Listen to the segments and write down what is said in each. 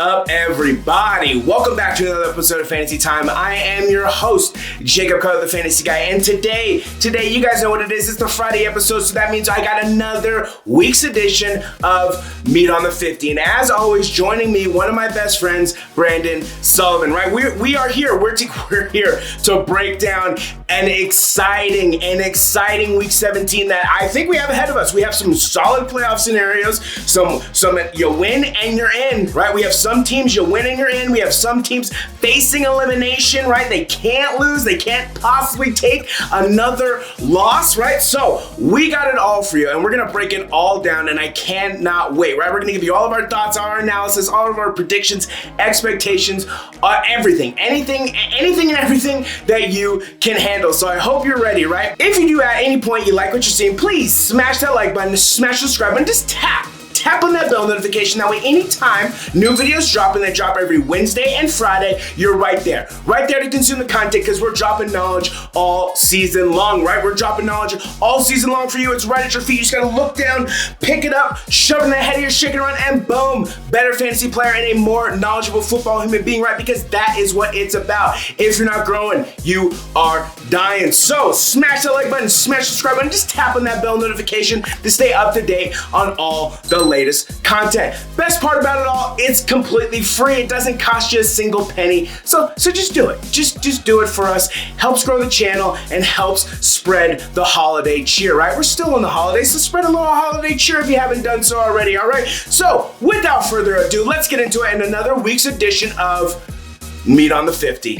up, everybody? Welcome back to another episode of Fantasy Time. I am your host, Jacob Carter, the Fantasy Guy, and today, you guys know what it is. It's the Friday episode, so that means I got another week's edition of Meat on the 50. And as always, joining me, one of my best friends, Brandon Sullivan. Right? We are here. We're here to break down an exciting Week 17 that I think we have ahead of us. We have some solid playoff scenarios. Some you win and you're in, right? We have some teams you win and you're in. We have some teams facing elimination, right? They can't lose. They can't possibly take another loss, right? So we got it all for you, and we're gonna break it all down, and I cannot wait, right? We're gonna give you all of our thoughts, our analysis, all of our predictions, expectations, everything, anything and everything that you can handle. So I hope you're ready, right? If you do at any point you like what you're seeing, please smash that like button, smash the subscribe button, just tap on that bell notification. That way, anytime new videos drop, and they drop every Wednesday and Friday, you're right there to consume the content, because we're dropping knowledge all season long, right? We're dropping knowledge all season long for you. It's right at your feet. You just gotta look down, pick it up, shove it in the head of your shaking around, and boom, better fantasy player and a more knowledgeable football human being, right? Because that is what it's about. If you're not growing, you are dying. So smash that like button, smash the subscribe button, just tap on that bell notification to stay up to date on all the latest content. Best part about it all, it's completely free. It doesn't cost you a single penny. So just do it. Just do it for us. Helps grow the channel and helps spread the holiday cheer, right? We're still in the holidays, so spread a little holiday cheer if you haven't done so already, all right? So without further ado, let's get into it in another week's edition of Meat on the 50.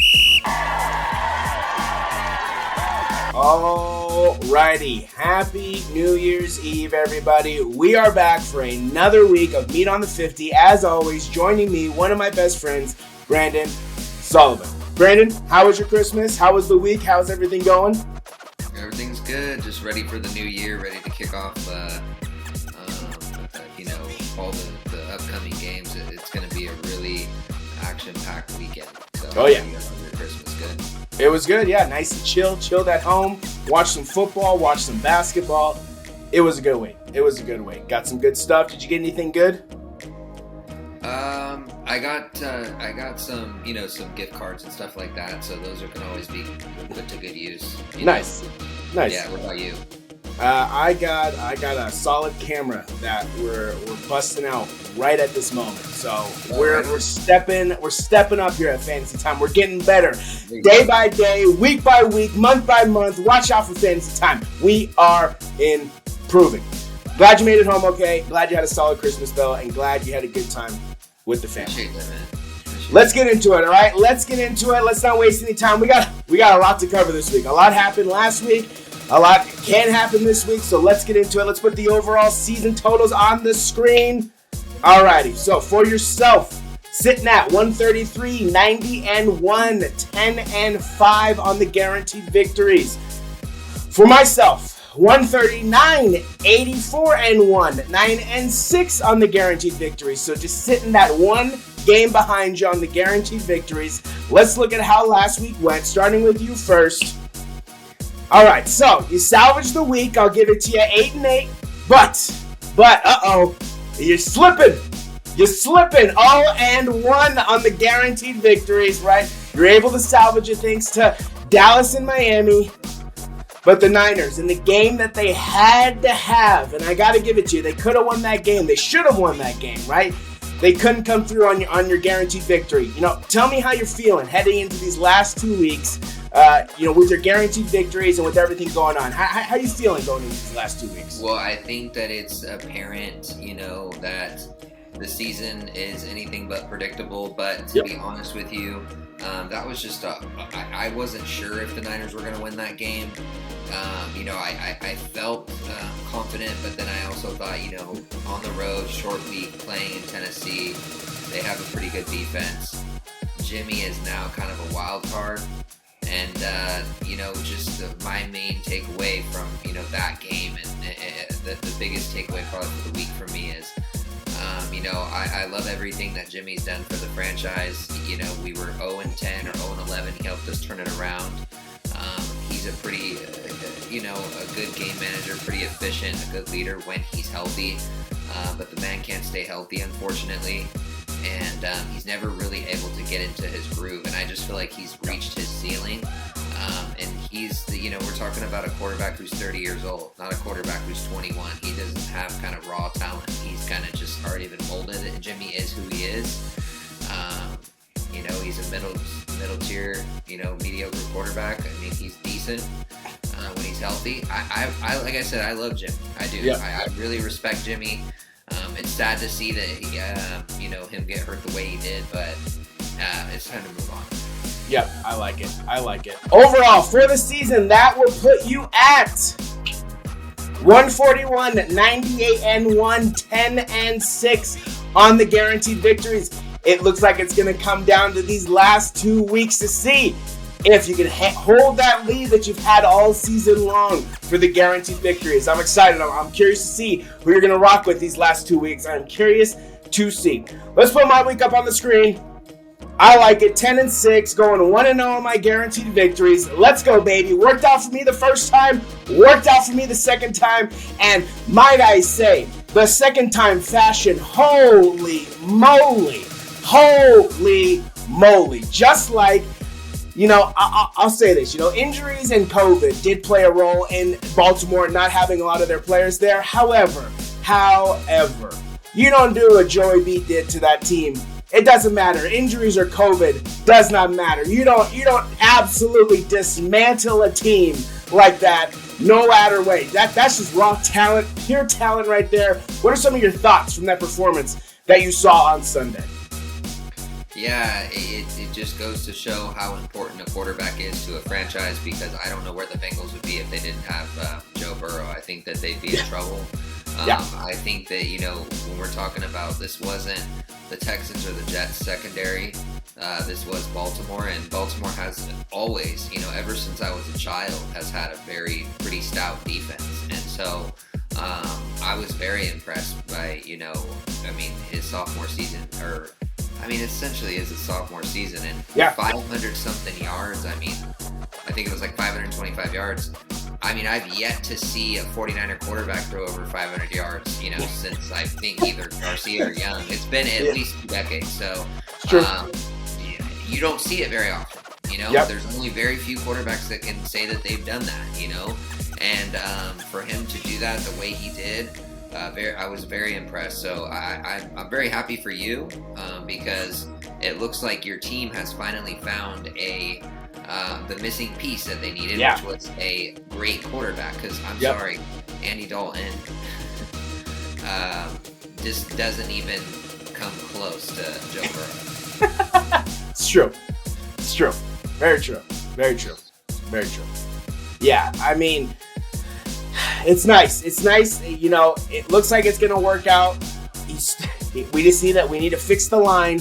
Alrighty, happy New Year's Eve, everybody. We are back for another week of Meat on the 50. As always, joining me, one of my best friends, Brandon Sullivan. Brandon, how was your Christmas? How was the week? How's everything going? Everything's good. Just ready for the new year, ready to kick off, all the upcoming games. It's going to be a really action-packed weekend. So yeah. Your Christmas good? It was good, yeah. Nice and chilled at home. Watched some football, watched some basketball. It was a good week. Got some good stuff. Did you get anything good? I got some, some gift cards and stuff like that. So those can always be put to good use. Nice. Yeah. What about you? I got a solid camera that we're busting out right at this moment. So we're stepping up here at Fantasy Time. We're getting better day by day, week by week, month by month. Watch out for Fantasy Time. We are improving. Glad you made it home okay. Glad you had a solid Christmas though, and glad you had a good time with the family. Appreciate that, man. Let's get into it, all right? Let's not waste any time. We got a lot to cover this week. A lot happened last week. A lot can happen this week, so let's get into it. Let's put the overall season totals on the screen. Alrighty, so for yourself, sitting at 133, 90-1, 10-5 on the guaranteed victories. For myself, 139, 84-1, 9-6 on the guaranteed victories. So just sitting that one game behind you on the guaranteed victories. Let's look at how last week went, starting with you first. All right, so you salvaged the week. I'll give it to you 8-8, but you're slipping. 0-1 on the guaranteed victories, right? You're able to salvage it thanks to Dallas and Miami, but the Niners in the game that they had to have, and I got to give it to you, they could have won that game. They should have won that game, right? They couldn't come through on your guaranteed victory. Tell me how you're feeling heading into these last 2 weeks. With your guaranteed victories and with everything going on, how are you feeling going into these last 2 weeks? Well, I think that it's apparent, that the season is anything but predictable. But to be honest with you, that was just I wasn't sure if the Niners were going to win that game. I felt confident, but then I also thought, on the road, short week, playing in Tennessee, they have a pretty good defense. Jimmy is now kind of a wild card. And, my main takeaway from, that game and the biggest takeaway probably for the week for me is, I love everything that Jimmy's done for the franchise. We were 0-10 or 0-11. He helped us turn it around. He's a pretty, a good game manager, pretty efficient, a good leader when he's healthy. But the man can't stay healthy, unfortunately. And and he's never really able to get into his groove. And I just feel like he's reached his ceiling. And he's, we're talking about a quarterback who's 30 years old, not a quarterback who's 21. He doesn't have kind of raw talent. He's kind of just already been molded, and Jimmy is who he is. He's a middle tier, mediocre quarterback. I mean, he's decent when he's healthy. I like I said, I love Jimmy. I do. Yeah. I really respect Jimmy. It's sad to see that him get hurt the way he did, but it's time to move on. Yep, I like it. Overall, for the season, that will put you at 141, 98-1, 10-6 on the guaranteed victories. It looks like it's going to come down to these last 2 weeks to see if you can hold that lead that you've had all season long for the guaranteed victories. I'm excited. I'm curious to see who you're going to rock with these last 2 weeks. I'm curious to see. Let's put my week up on the screen. I like it. 10-6, going 1-0 on my guaranteed victories. Let's go, baby. Worked out for me the first time, worked out for me the second time, and might I say, the second time fashion, holy moly. Just like, I'll say this, injuries and COVID did play a role in Baltimore not having a lot of their players there. However, you don't do what Joey B did to that team. It doesn't matter. Injuries or COVID does not matter. You don't absolutely dismantle a team like that, no matter way. That's just raw talent, pure talent right there. What are some of your thoughts from that performance that you saw on Sunday? Yeah, it just goes to show how important a quarterback is to a franchise, because I don't know where the Bengals would be if they didn't have Joe Burrow. I think that they'd be in trouble. I think that, when we're talking about, this wasn't the Texans or the Jets secondary. This was Baltimore, and Baltimore has always, ever since I was a child, has had a pretty stout defense. And so I was very impressed by, his sophomore season, essentially is a sophomore season, and 500 something yards. I think it was like 525 yards. I've yet to see a 49er quarterback throw over 500 yards, since I think either Garcia or Young. It's been at least 2 decades. So you don't see it very often. There's only very few quarterbacks that can say that they've done that, and for him to do that the way he did, I was very impressed. So I'm very happy for you, because it looks like your team has finally found the missing piece that they needed, which was a great quarterback. Because I'm sorry, Andy Dalton just doesn't even come close to Joe Burrow. It's true. Very true. Yeah, it's nice. It looks like it's going to work out. We just see that we need to fix the line,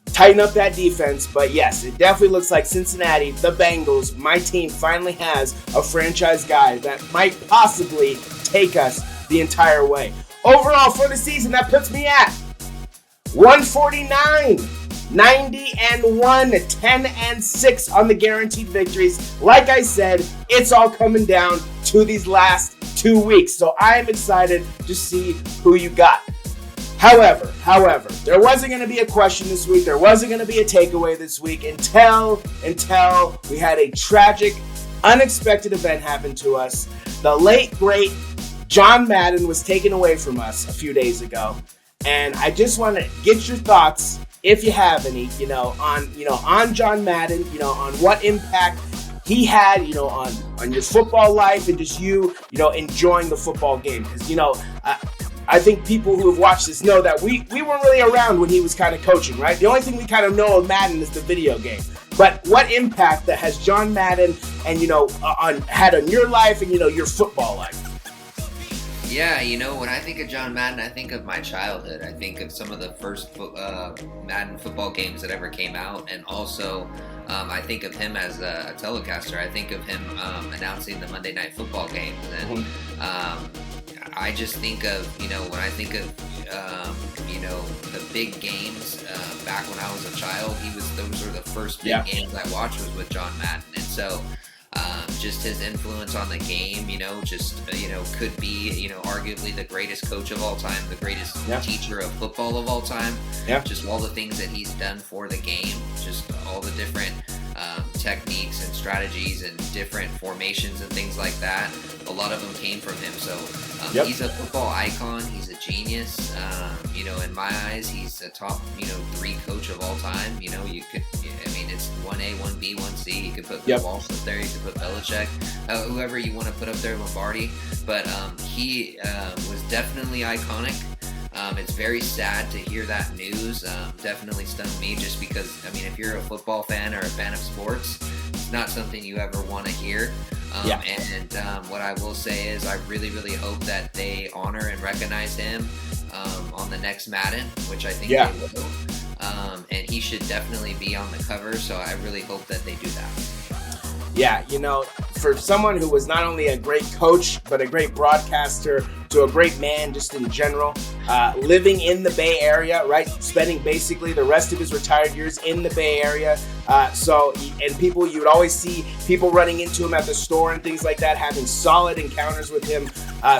tighten up that defense. But yes, it definitely looks like Cincinnati, the Bengals, my team finally has a franchise guy that might possibly take us the entire way. Overall for the season, that puts me at 149, 90-1, 10-6 on the guaranteed victories. Like I said, it's all coming down to these last 2 weeks. So I am excited to see who you got. However, there wasn't going to be a question this week. There wasn't going to be a takeaway this week until we had a tragic, unexpected event happen to us. The late, great John Madden was taken away from us a few days ago. And I just want to get your thoughts, if you have any, on John Madden, on what impact he had, on your football life and just you enjoying the football game. Because, I think people who have watched this know that we weren't really around when he was kind of coaching, right? The only thing we kind of know of Madden is the video game. But what impact that has John Madden and, had on your life and, your football life? Yeah, when I think of John Madden, I think of my childhood. I think of some of the first Madden football games that ever came out, and also I think of him as a telecaster. I think of him announcing the Monday Night Football games, and I just think of, when I think of, the big games back when I was a child, those were the first big games I watched was with John Madden. And so just his influence on the game, could be, arguably the greatest coach of all time, the greatest teacher of football of all time. Just all the things that he's done for the game, just all the different techniques and strategies and different formations and things like that. A lot of them came from him. So he's a football icon. He's a genius. In my eyes, he's a top, 3 coach of all time. It's 1A, 1B, 1C. You could put Walsh up there. You could put Belichick. Whoever you want to put up there, Lombardi. But he was definitely iconic. It's very sad to hear that news. Definitely stunned me just because, if you're a football fan or a fan of sports, it's not something you ever want to hear. What I will say is I really, really hope that they honor and recognize him on the next Madden, which I think they will. And he should definitely be on the cover, so I really hope that they do that. Yeah, for someone who was not only a great coach, but a great broadcaster, to a great man just in general, living in the Bay Area, right? Spending basically the rest of his retired years in the Bay Area. You would always see people running into him at the store and things like that, having solid encounters with him.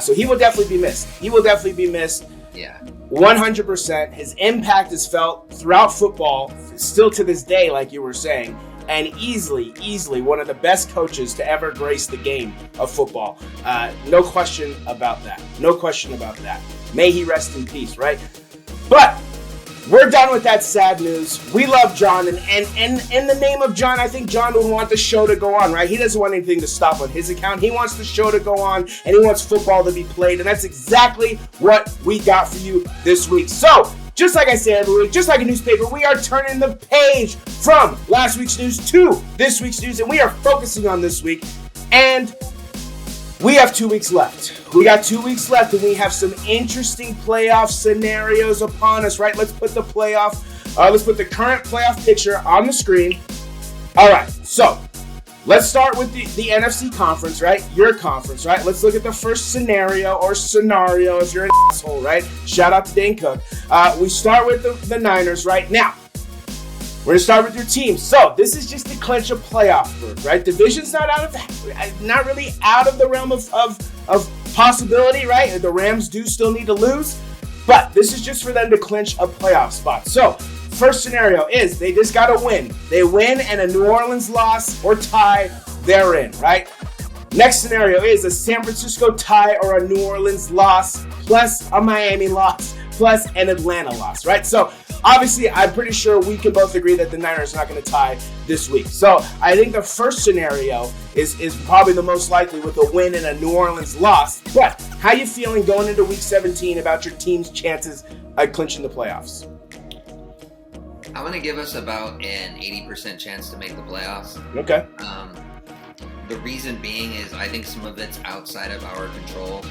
So he will definitely be missed. Yeah. 100%. His impact is felt throughout football, still to this day, like you were saying. And easily one of the best coaches to ever grace the game of football. No question about that. May he rest in peace, right? But we're done with that sad news. We love John, and in the name of John, I think John would want the show to go on, right? He doesn't want anything to stop on his account. He wants the show to go on, and he wants football to be played, and that's exactly what we got for you this week. So, just like I say every week, just like a newspaper, we are turning the page from last week's news to this week's news, and we are focusing on this week. And we have 2 weeks left. We got 2 weeks left, and we have some interesting playoff scenarios upon us, right? Let's put the current playoff picture on the screen. All right, so let's start with the NFC conference, right? Your conference, right? Let's look at the first scenario if you're an asshole, right? Shout out to Dane Cook. We start with the Niners right now. We're going to start with your team. So this is just to clinch a playoff berth, right? Division's not really out of the realm of possibility, right? The Rams do still need to lose, but this is just for them to clinch a playoff spot. So first scenario is they just got to win. They win and a New Orleans loss or tie, they're in, right? Next scenario is a San Francisco tie or a New Orleans loss plus a Miami loss plus an Atlanta loss, right? So obviously, I'm pretty sure we can both agree that the Niners are not going to tie this week. So I think the first scenario is probably the most likely with a win and a New Orleans loss. But how you feeling going into Week 17 about your team's chances at clinching the playoffs? I'm going to give us about an 80% chance to make the playoffs. Okay. The reason being is I think some of it's outside of our control.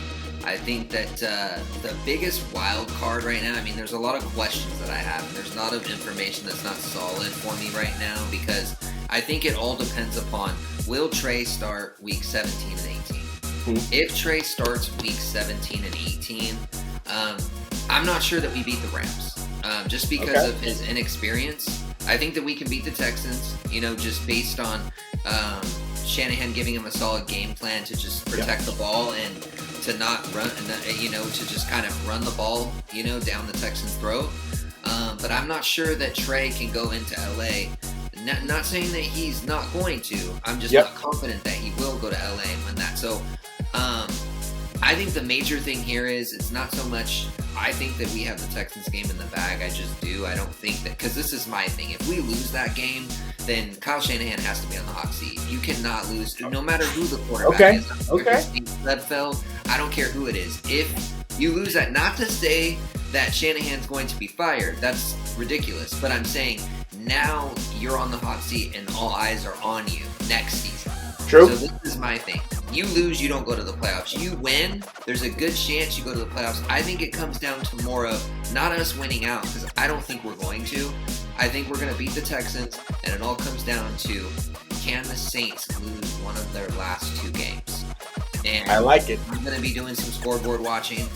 I think that the biggest wild card right now, there's a lot of questions that I have. And there's a lot of information that's not solid for me right now because I think it all depends upon, will Trey start Week 17 and 18? Mm-hmm. If Trey starts Week 17 and 18, I'm not sure that we beat the Rams just because of his inexperience. I think that we can beat the Texans, just based on Shanahan giving him a solid game plan to just protect the ball and to not run, to just kind of run the ball, down the Texans' throat. But I'm not sure that Trey can go into LA. Not saying that he's not going to. I'm just not confident that he will go to LA and win that. So I think the major thing here is it's not so much. I think that we have the Texans game in the bag. I just do. I don't think that, because this is my thing. If we lose that game, then Kyle Shanahan has to be on the hot seat. You cannot lose, no matter who the quarterback is. Redfeld, I don't care who it is. If you lose that, not to say that Shanahan's going to be fired. That's ridiculous. But I'm saying now you're on the hot seat and all eyes are on you next season. True. So this is my thing. You lose, you don't go to the playoffs. You win, there's a good chance you go to the playoffs. I think it comes down to more of not us winning out, because I don't think we're going to. I think we're going to beat the Texans, and it all comes down to, can the Saints lose one of their last 2 games? And I like it. I'm going to be doing some scoreboard watching.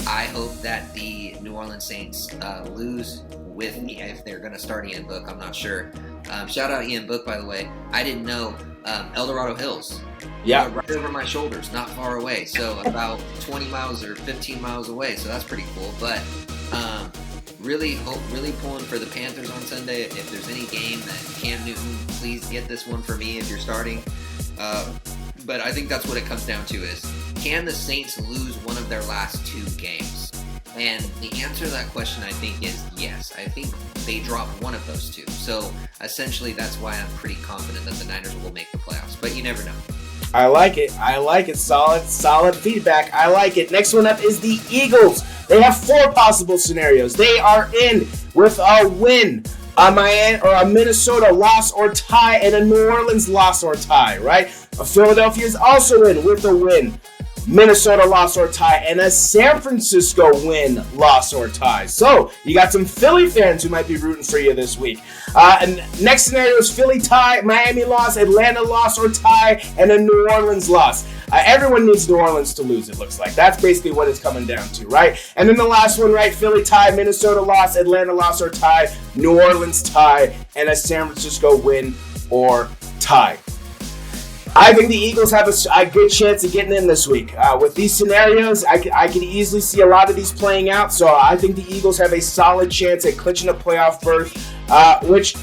I hope that the New Orleans Saints lose with me if they're going to start Ian Book. I'm not sure. Shout out Ian Book, by the way. I didn't know El Dorado Hills Yeah. Right over my shoulders, not far away. So about 20 miles or 15 miles away. So that's pretty cool. But really pulling for the Panthers on Sunday. If there's any game that Cam Newton, please get this one for me if you're starting. But I think that's what it comes down to is, can the Saints lose one of their last 2 games? And the answer to that question, I think, is yes. I think they drop one of those 2. So essentially, that's why I'm pretty confident that the Niners will make the playoffs. But you never know. I like it. Solid feedback. I like it. Next one up is the Eagles. They have 4 possible scenarios. They are in with a win, a Minnesota loss or tie, and a New Orleans loss or tie, right? Philadelphia is also in with a win, Minnesota loss or tie, and a San Francisco win, loss or tie. So you got some Philly fans who might be rooting for you this week. And next scenario is Philly tie, Miami loss, Atlanta loss or tie, and a New Orleans loss. Everyone needs New Orleans to lose, it looks like. That's basically what it's coming down to, right? And then the last one, right? Philly tie, Minnesota loss, Atlanta loss or tie, New Orleans tie, and a San Francisco win or tie. I think the Eagles have a good chance of getting in this week. With these scenarios, I can easily see a lot of these playing out. So I think the Eagles have a solid chance at clinching a playoff berth, which,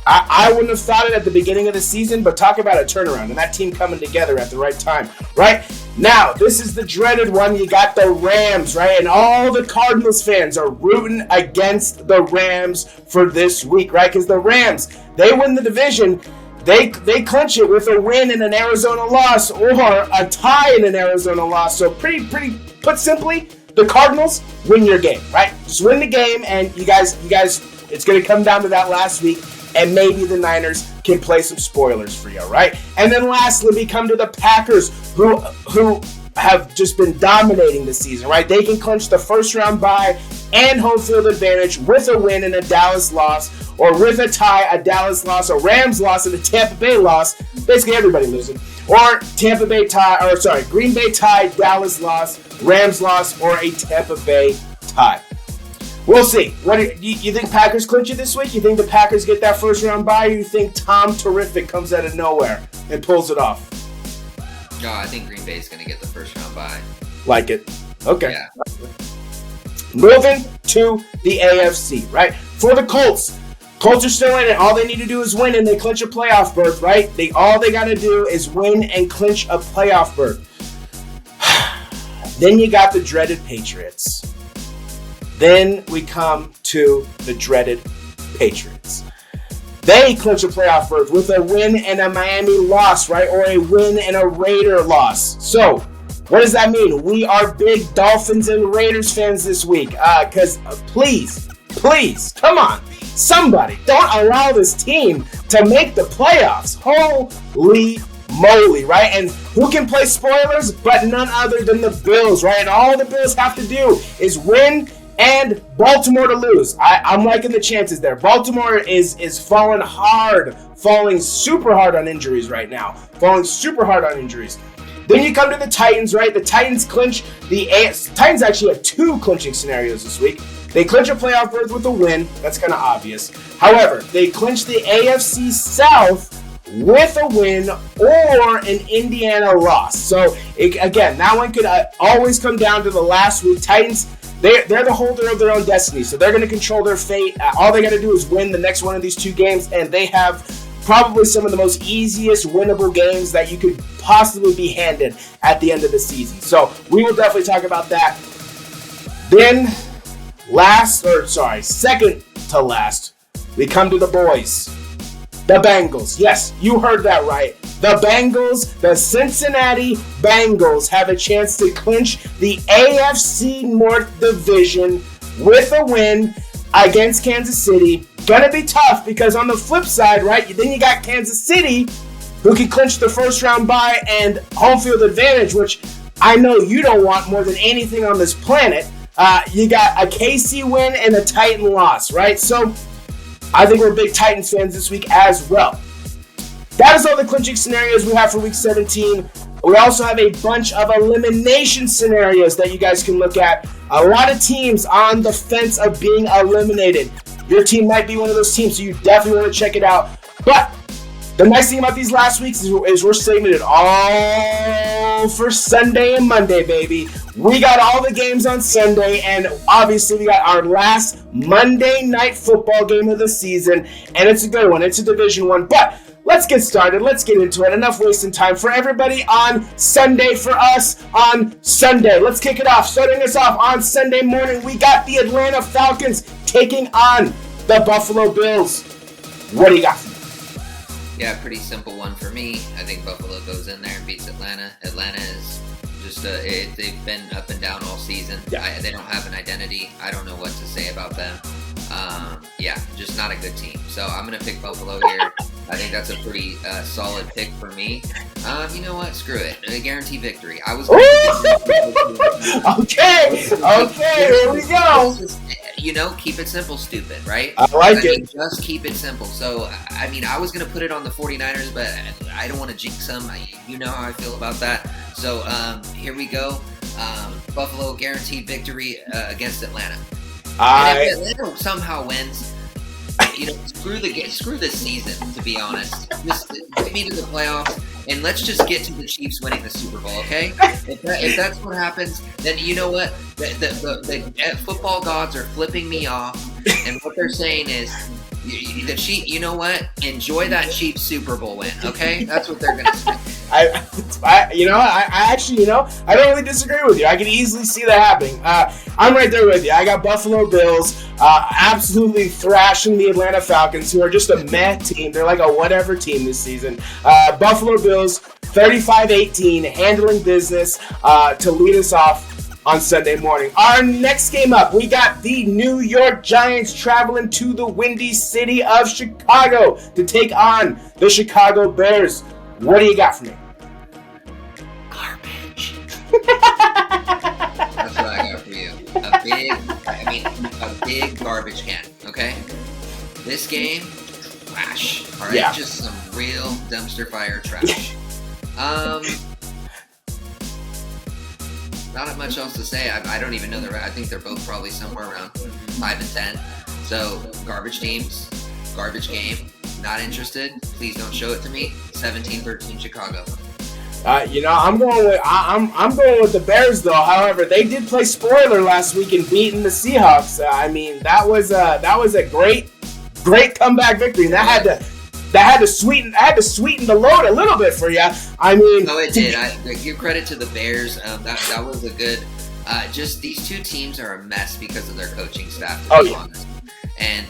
I wouldn't have thought it at the beginning of the season, but talk about a turnaround and that team coming together at the right time, right? Now, this is the dreaded one. You got the Rams, right? And all the Cardinals fans are rooting against the Rams for this week, right? Because the Rams, they win the division. They clinch it with a win and an Arizona loss or a tie in an Arizona loss. So pretty put simply, the Cardinals win your game, right? Just win the game, and you guys, it's going to come down to that last week, and maybe the Niners can play some spoilers for you, right? And then lastly, we come to the Packers, who have just been dominating this season, right? They can clinch the first round bye and home field advantage with a win and a Dallas loss, or with a tie, a Dallas loss, a Rams loss, and a Tampa Bay loss. Basically everybody losing. Or Green Bay tie, Dallas loss, Rams loss, or a Tampa Bay tie. We'll see. What do you think Packers clinch it this week? You think the Packers get that first round bye, or you think Tom Terrific comes out of nowhere and pulls it off? No, I think Green Bay's going to get the first round bye. Like it. Okay. Yeah. Moving to the AFC, right? For the Colts are still in it. All they need to do is win, and they clinch a playoff berth, right? All they got to do is win and clinch a playoff berth. Then you got the dreaded Patriots. Then we come to the dreaded Patriots. They clinch a playoff berth with a win and a Miami loss, right? Or a win and a Raider loss. So, what does that mean? We are big Dolphins and Raiders fans this week. Because please, come on. Somebody, don't allow this team to make the playoffs. Holy moly, right? And who can play spoilers but none other than the Bills, right? And all the Bills have to do is win and Baltimore to lose. I'm liking the chances there. Baltimore is falling super hard on injuries right now. Then you come to the Titans, right? The Titans clinch Titans actually have 2 clinching scenarios this week. They clinch a playoff berth with a win. That's kind of obvious. However, they clinch the AFC South with a win or an Indiana loss. So, again, that one could always come down to the last week. Titans, they're the holder of their own destiny, so they're going to control their fate. All they got to do is win the next one of these 2 games, and they have probably some of the most easiest winnable games that you could possibly be handed at the end of the season. So we will definitely talk about that. Then, second to last, we come to the boys. The Bengals. Yes, you heard that right. The Bengals, the Cincinnati Bengals, have a chance to clinch the AFC North Division with a win against Kansas City. Gonna be tough because on the flip side, right, then you got Kansas City, who can clinch the first round bye and home field advantage, which I know you don't want more than anything on this planet. You got a KC win and a Titan loss, right? So I think we're big Titans fans this week as well. That is all the clinching scenarios we have for Week 17. We also have a bunch of elimination scenarios that you guys can look at. A lot of teams on the fence of being eliminated. Your team might be one of those teams, so you definitely want to check it out. But The nice thing about these last weeks is we're saving it all for Sunday and Monday, baby. We got all the games on Sunday, and obviously we got our last Monday night football game of the season, and it's a good one. It's a Division I, but let's get started. Let's get into it. Enough wasting time for everybody on Sunday, for us on Sunday. Let's kick it off. Starting us off on Sunday morning, we got the Atlanta Falcons taking on the Buffalo Bills. What do you got for me? Yeah, pretty simple one for me. I think Buffalo goes in there and beats Atlanta. Atlanta is just they've been up and down all season. Yeah. They don't have an identity. I don't know what to say about them. Just not a good team. So I'm going to pick Buffalo here. I think that's a pretty solid pick for me. You know what? Screw it. A guaranteed victory. I was going to Okay, here we go. Keep it simple, stupid, right? I like it. Just keep it simple. So, I was going to put it on the 49ers, but I don't want to jinx them. You know how I feel about that. So, here we go. Buffalo guaranteed victory against Atlanta. And if Atlanta somehow wins, screw the season, to be honest. Just get me to the playoffs, and let's just get to the Chiefs winning the Super Bowl, okay? If that's what happens, then you know what? The football gods are flipping me off, and what they're saying is, the Chiefs, you know what? Enjoy that Chiefs Super Bowl win, okay? That's what they're gonna say. I don't really disagree with you. I can easily see that happening. I'm right there with you. I got Buffalo Bills absolutely thrashing the Atlanta Falcons, who are just a meh team. They're like a whatever team this season. Buffalo Bills, 35-18, handling business to lead us off on Sunday morning. Our next game up, we got the New York Giants traveling to the windy city of Chicago to take on the Chicago Bears. What do you got for me? Garbage. That's what I got for you. A big garbage can, okay? This game, trash. All right, yeah. Just some real dumpster fire trash. Not much else to say. I don't even know I think they're both probably somewhere around 5 and 10. So garbage teams, garbage game. Not interested. Please don't show it to me. 17-13 Chicago. I'm going with the Bears though. However, they did play spoiler last week and beating the Seahawks. That was a great comeback victory. And that had to sweeten the load a little bit for you. No, it did. I give credit to the Bears. That was a good. Just these two teams are a mess because of their coaching staff. To be honest.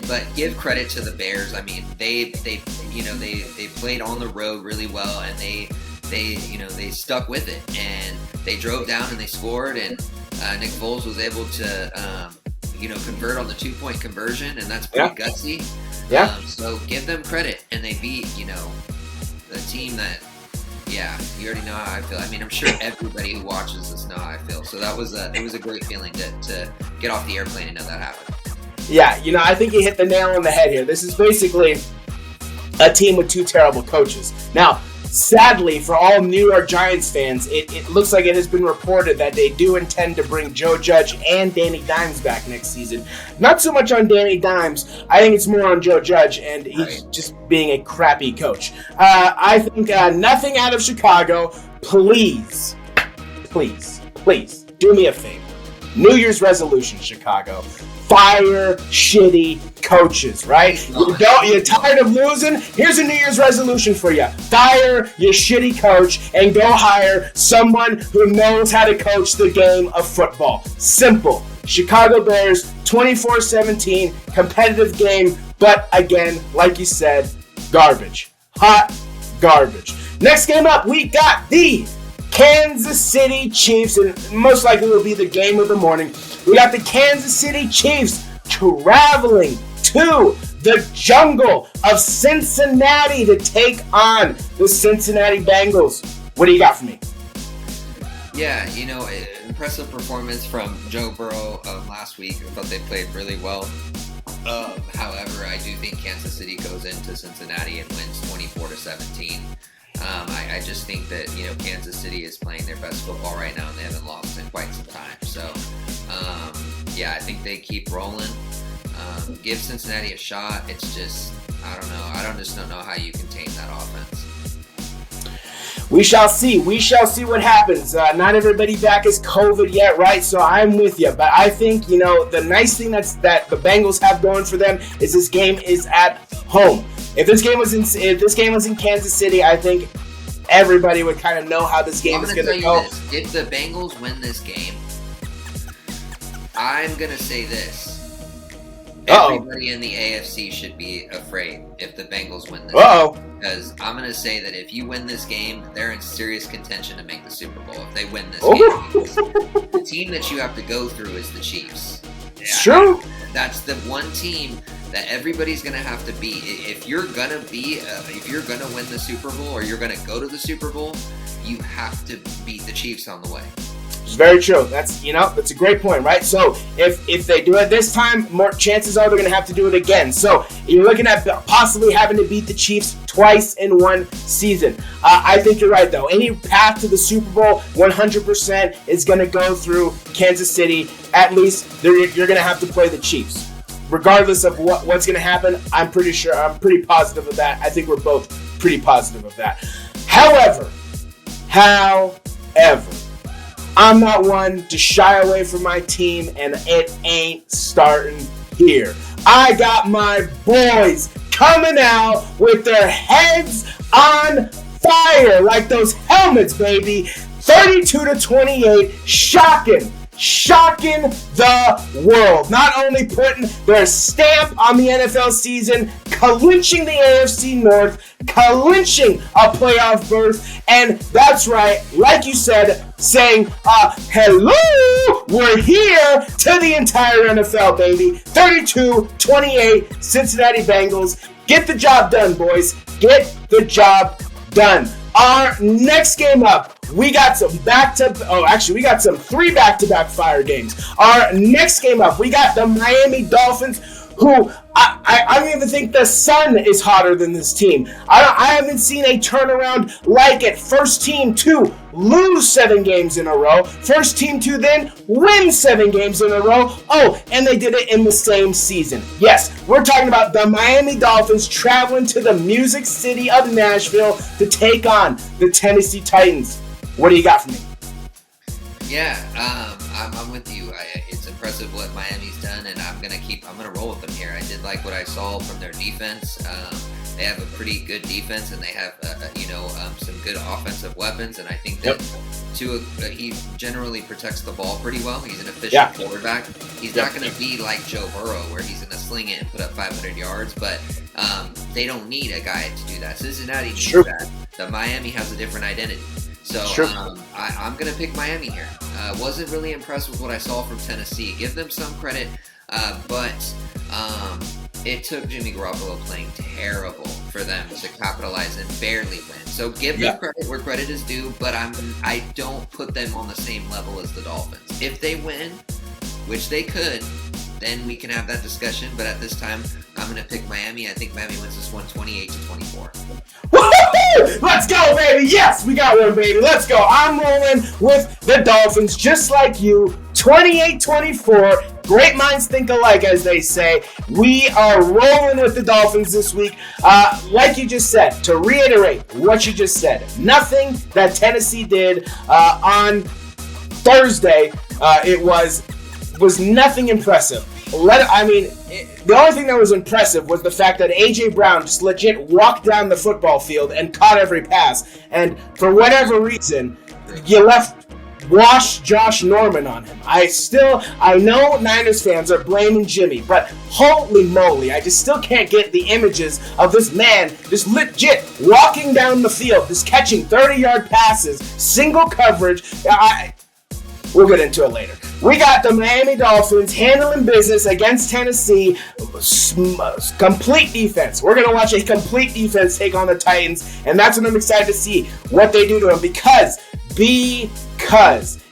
But give credit to the Bears. They played on the road really well, and they stuck with it, and they drove down and they scored, and Nick Foles was able to convert on the 2-point conversion, and that's pretty gutsy. Yeah. So give them credit, and they beat the team that. Yeah, you already know how I feel. I'm sure everybody who watches this know how I feel. So it was a great feeling to get off the airplane and know that happened. Yeah, I think you hit the nail on the head here. This is basically a team with two terrible coaches. Now, sadly, for all New York Giants fans, it looks like it has been reported that they do intend to bring Joe Judge and Danny Dimes back next season. Not so much on Danny Dimes. I think it's more on Joe Judge, and he's just being a crappy coach. I think nothing out of Chicago. Please, do me a favor. New Year's resolution, Chicago. Fire shitty coaches, right? You're tired of losing? Here's a New Year's resolution for you. Fire your shitty coach and go hire someone who knows how to coach the game of football. Simple. Chicago Bears, 24-17, competitive game, but again, like you said, garbage. Hot garbage. Next game up, we got the Kansas City Chiefs, and most likely will be the game of the morning. We got the Kansas City Chiefs traveling to the jungle of Cincinnati to take on the Cincinnati Bengals. What do you got for me? Yeah, impressive performance from Joe Burrow last week. I thought they played really well. However, I do think Kansas City goes into Cincinnati and wins 24-17. I just think that, Kansas City is playing their best football right now, and they haven't lost in quite some time. So, I think they keep rolling. Give Cincinnati a shot. It's just I don't know. I just don't know how you contain that offense. We shall see. We shall see what happens. Not everybody back is COVID yet, right? So I'm with you. But I think, the nice thing that the Bengals have going for them is this game is at home. If this game was in Kansas City, I think everybody would kind of know how this game is going to go. If the Bengals win this game, I'm going to say this. Everybody in the AFC should be afraid if the Bengals win this game. Because I'm going to say that if you win this game, they're in serious contention to make the Super Bowl if they win this game. The team that you have to go through is the Chiefs. It's true. That's the one team that everybody's going to have to beat. If you're going to win the Super Bowl or you're going to go to the Super Bowl, you have to beat the Chiefs on the way. It's very true. That's a great point, right? So if they do it this time, more chances are they're going to have to do it again. So you're looking at possibly having to beat the Chiefs twice in one season. I think you're right, though. Any path to the Super Bowl, 100% is going to go through Kansas City. At least you're going to have to play the Chiefs. Regardless of what's going to happen, I'm pretty positive of that. I think we're both pretty positive of that. However, I'm not one to shy away from my team, and it ain't starting here. I got my boys coming out with their heads on fire like those helmets, baby. 32-28, shocking the world. Not only putting their stamp on the NFL season, clinching the AFC North, clinching a playoff berth, and that's right, like you said, saying, hello, we're here to the entire NFL, baby. 32-28, Cincinnati Bengals. Get the job done, boys. Get the job done. Our next game up, we got some three back-to-back fire games. Our next game up, we got the Miami Dolphins, who I don't even think the sun is hotter than this team. I haven't seen a turnaround like it. First team to lose 7 games in a row. First team to then win 7 games in a row. Oh, and they did it in the same season. Yes, we're talking about the Miami Dolphins traveling to the Music City of Nashville to take on the Tennessee Titans. What do you got for me? Yeah, I'm with you. It's impressive what Miami's done, and I'm gonna roll with them here. I did like what I saw from their defense. They have a pretty good defense, and they have some good offensive weapons. And I think that he generally protects the ball pretty well. He's an efficient quarterback. He's not going to be like Joe Burrow, where he's going to sling it and put up 500 yards. But they don't need a guy to do that. Cincinnati needs that. The Miami has a different identity. So I'm going to pick Miami here. Wasn't really impressed with what I saw from Tennessee. Give them some credit, but it took Jimmy Garoppolo playing terrible for them to capitalize and barely win. So give them credit where credit is due, but I don't put them on the same level as the Dolphins. If they win, which they could, then we can have that discussion. But at this time, I'm going to pick Miami. I think Miami wins this one 28-24. Woo-hoo! Let's go, baby. Yes, we got one, baby. Let's go. I'm rolling with the Dolphins, just like you. 28-24. Great minds think alike, as they say. We are rolling with the Dolphins this week. Like you just said, to reiterate what you just said, nothing that Tennessee did on Thursday, it was nothing impressive. The only thing that was impressive was the fact that A.J. Brown just legit walked down the football field and caught every pass. And for whatever reason, you wash Josh Norman on him. I know Niners fans are blaming Jimmy, but holy moly, I just still can't get the images of this man just legit walking down the field, just catching 30-yard passes, single coverage. We'll get into it later. We got the Miami Dolphins handling business against Tennessee. Complete defense. We're going to watch a complete defense take on the Titans, and that's what I'm excited to see, what they do to them. Because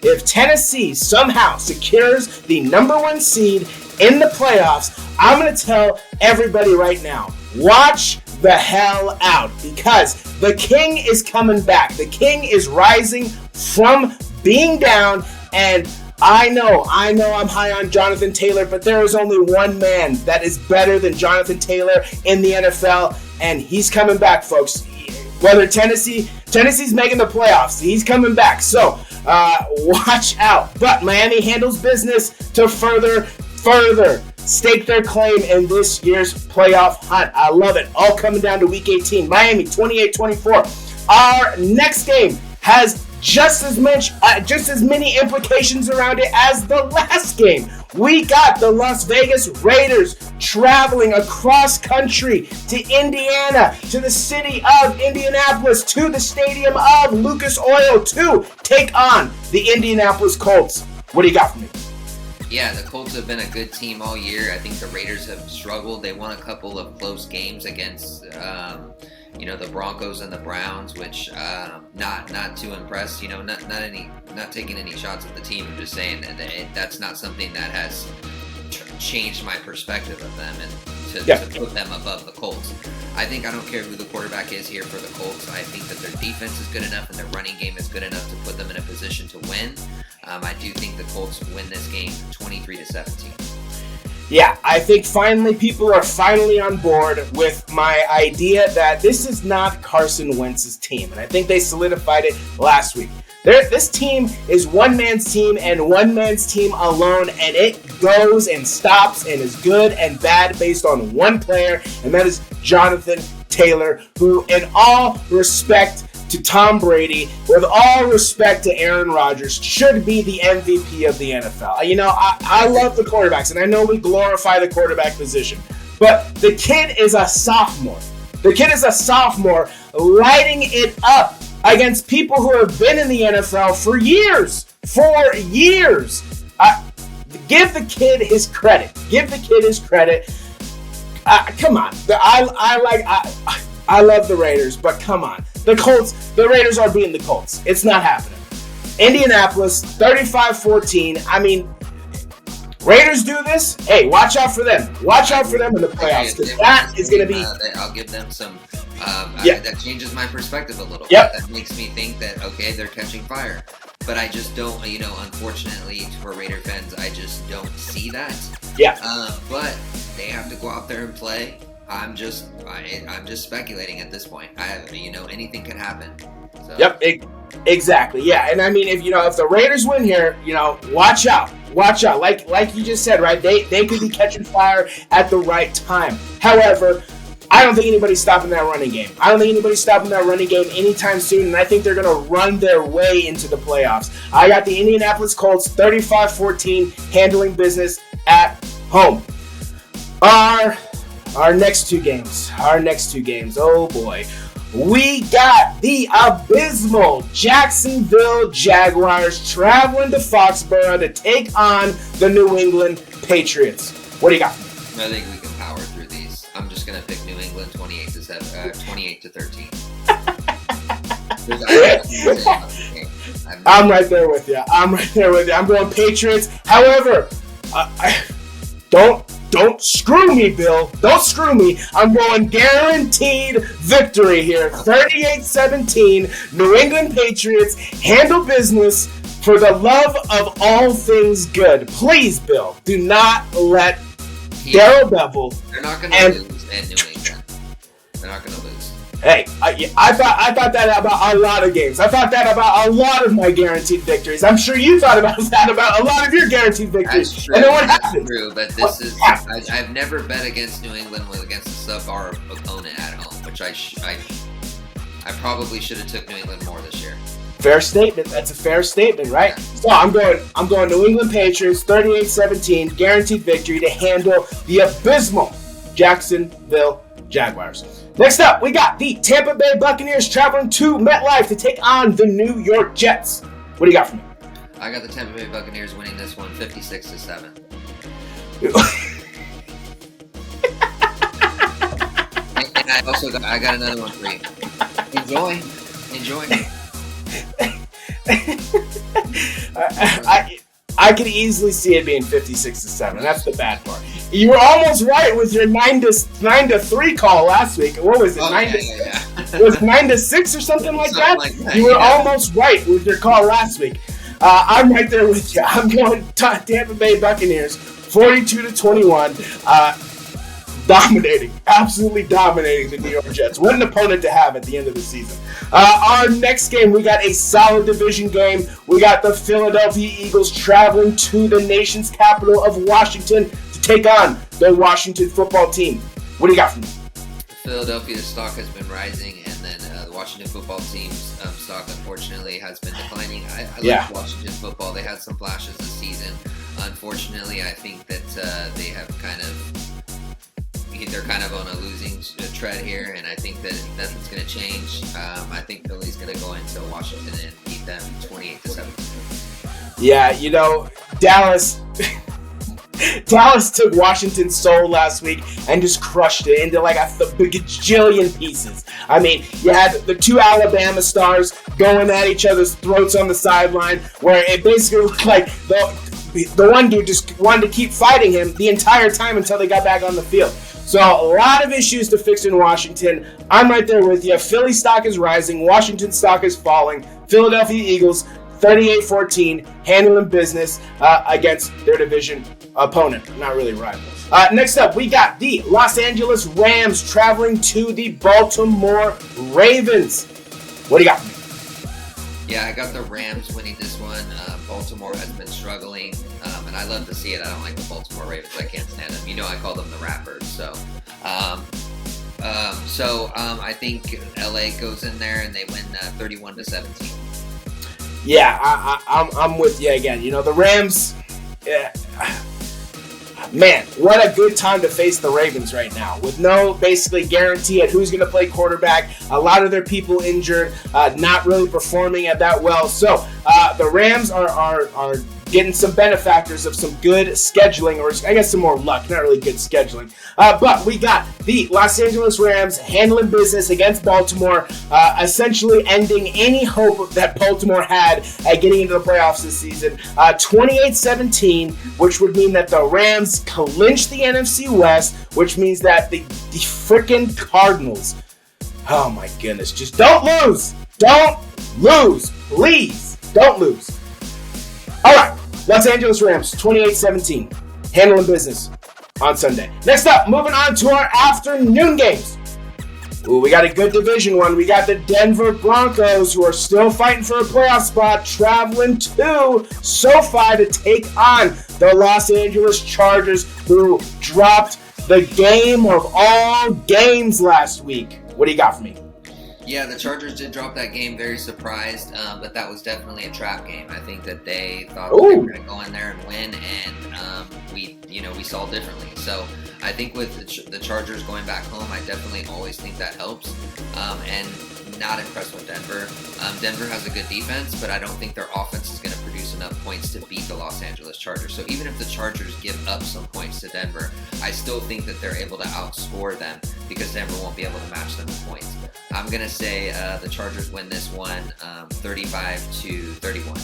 if Tennessee somehow secures the number 1 seed in the playoffs, I'm going to tell everybody right now, watch the hell out. Because the king is coming back. The king is rising from being down, and I know I'm high on Jonathan Taylor, but there is only one man that is better than Jonathan Taylor in the NFL, and he's coming back, folks. Whether Tennessee's making the playoffs, he's coming back. So watch out. But Miami handles business to further stake their claim in this year's playoff hunt. I love it. All coming down to Week 18. Miami 28-24. Our next game has just as many implications around it as the last game. We got the Las Vegas Raiders traveling across country to Indiana, to the city of Indianapolis, to the stadium of Lucas Oil to take on the Indianapolis Colts. What do you got for me? Yeah, the Colts have been a good team all year. I think the Raiders have struggled. They won a couple of close games against the Broncos and the Browns, which not too impressed. Not taking any shots at the team. I'm just saying that's not something that has changed my perspective of them and to put them above the Colts. I don't care who the quarterback is here for the Colts. I think that their defense is good enough and their running game is good enough to put them in a position to win. I do think the Colts win this game 23-17. Yeah, I think people are finally on board with my idea that this is not Carson Wentz's team. And I think they solidified it last week. This team is one man's team and one man's team alone, and it goes and stops and is good and bad based on one player, and that is Jonathan Taylor, who, in all respect to Tom Brady, with all respect to Aaron Rodgers, should be the MVP of the NFL. I love the quarterbacks, and I know we glorify the quarterback position, but the kid is a sophomore. Lighting it up against people who have been in the NFL for years. Give the kid his credit. Come on. I love the Raiders, but come on. The Raiders are beating the Colts. It's not happening. Indianapolis, 35-14. Raiders do this. Hey, watch out for them. Watch out for them in the playoffs, because that is going to be... I'll give them some... That changes my perspective a little bit. That makes me think that, okay, they're catching fire. But I just don't, unfortunately for Raider fans, I just don't see that. Yeah. But they have to go out there and play. I'm just speculating at this point. Anything can happen. So. Yep, exactly. Yeah, and if the Raiders win here, watch out. Like you just said, right? They could be catching fire at the right time. However, I don't think anybody's stopping that running game. Anytime soon, and I think they're going to run their way into the playoffs. I got the Indianapolis Colts 35-14 handling business at home. Our next two games. Oh boy. We got the abysmal Jacksonville Jaguars traveling to Foxborough to take on the New England Patriots. What do you got for me? I think we can power through these. I'm just going to pick New England 28-13. I'm right there with you. I'm going Patriots. However, Don't screw me, Bill. Don't screw me. I'm going guaranteed victory here. 38-17. New England Patriots handle business for the love of all things good. Please, Bill, do not let Darrell Bevell... They're not going to lose in New England. They're not going to lose. Hey, I thought that about a lot of games. I thought that about a lot of my guaranteed victories. I'm sure you thought about that about a lot of your guaranted victories. That's true. And then what happened? True, but I've never bet against New England against a sub-par opponent at home, which I probably should have took New England more this year. Fair statement. That's a fair statement, right? Yeah. So I'm going New England Patriots 38-17, guaranteed victory to handle the abysmal Jacksonville Jaguars. Next up, we got the Tampa Bay Buccaneers traveling to MetLife to take on the New York Jets. What do you got for me? I got the Tampa Bay Buccaneers winning this one 56-7. And I got another one for you. Enjoy. I could easily see it being 56-7. That's the bad part. You were almost right with your 9-3 call last week. What was it? It was 9-6 or something like that. You were almost right with your call last week. I'm right there with you. I'm going Tampa Bay Buccaneers, 42-21. Absolutely dominating the New York Jets. What an opponent to have at the end of the season. Our next game, we got a solid division game. We got the Philadelphia Eagles traveling to the nation's capital of Washington to take on the Washington football team. What do you got for me? Philadelphia's stock has been rising, and then the Washington football team's stock, unfortunately, has been declining. I like Washington football. They had some flashes this season. Unfortunately, I think that they're kind of on a losing tread here, and I think that nothing's going to change. I think Philly's going to go into Washington and beat them 28-17. Yeah, Dallas took Washington's soul last week and just crushed it into like a bajillion pieces. I mean, you had the two Alabama stars going at each other's throats on the sideline, where it basically looked like the one dude just wanted to keep fighting him the entire time until they got back on the field. So a lot of issues to fix in Washington. I'm right there with you. Philly stock is rising. Washington stock is falling. Philadelphia Eagles, 38-14, handling business against their division opponent. Not really rivals. Next up, we got the Los Angeles Rams traveling to the Baltimore Ravens. What do you got for me? Yeah, I got the Rams winning this one. Baltimore has been struggling, and I love to see it. I don't like the Baltimore Ravens. I can't stand them. I call them the rappers. So I think LA goes in there and they win 31-17. Yeah, I'm with you again. The Rams. Yeah. Man, what a good time to face the Ravens right now. With no basically guarantee at who's going to play quarterback. A lot of their people injured, not really performing at that well. So the Rams are getting some benefactors of some good scheduling, or I guess some more luck, not really good scheduling. But we got the Los Angeles Rams handling business against Baltimore, essentially ending any hope that Baltimore had at getting into the playoffs this season. 28-17, which would mean that the Rams clinch the NFC West, which means that the freaking Cardinals, oh my goodness, just don't lose. Don't lose. Please, don't lose. All right, Los Angeles Rams, 28-17, handling business on Sunday. Next up, moving on to our afternoon games. Ooh, we got a good division one. We got the Denver Broncos, who are still fighting for a playoff spot, traveling to SoFi to take on the Los Angeles Chargers, who dropped the game of all games last week. What do you got for me? Yeah, the Chargers did drop that game. Very surprised, but that was definitely a trap game. I think that they thought they were going to go in there and win, and we saw differently. So I think with the Chargers going back home, I definitely always think that helps. And not impressed with Denver. Denver has a good defense, but I don't think their offense is going to produce enough points to beat the Los Angeles Chargers. So even if the Chargers give up some points to Denver, I still think that they're able to outscore them because Denver won't be able to match them in points. I'm going to say the Chargers win this one 35-31.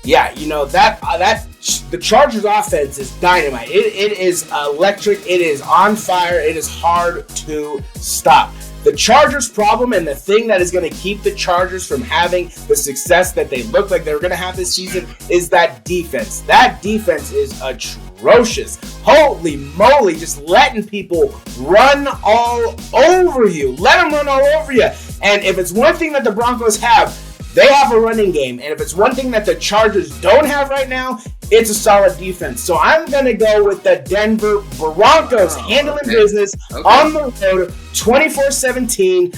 Yeah, the Chargers offense is dynamite. It is electric. It is on fire. It is hard to stop. The Chargers' problem, and the thing that is going to keep the Chargers from having the success that they look like they were going to have this season, is that defense. That defense is atrocious. Holy moly, just letting people run all over you. Let them run all over you. And if it's one thing that the Broncos have, they have a running game. And if it's one thing that the Chargers don't have right now, it's a solid defense. So I'm going to go with the Denver Broncos handling business on the road, 24-17.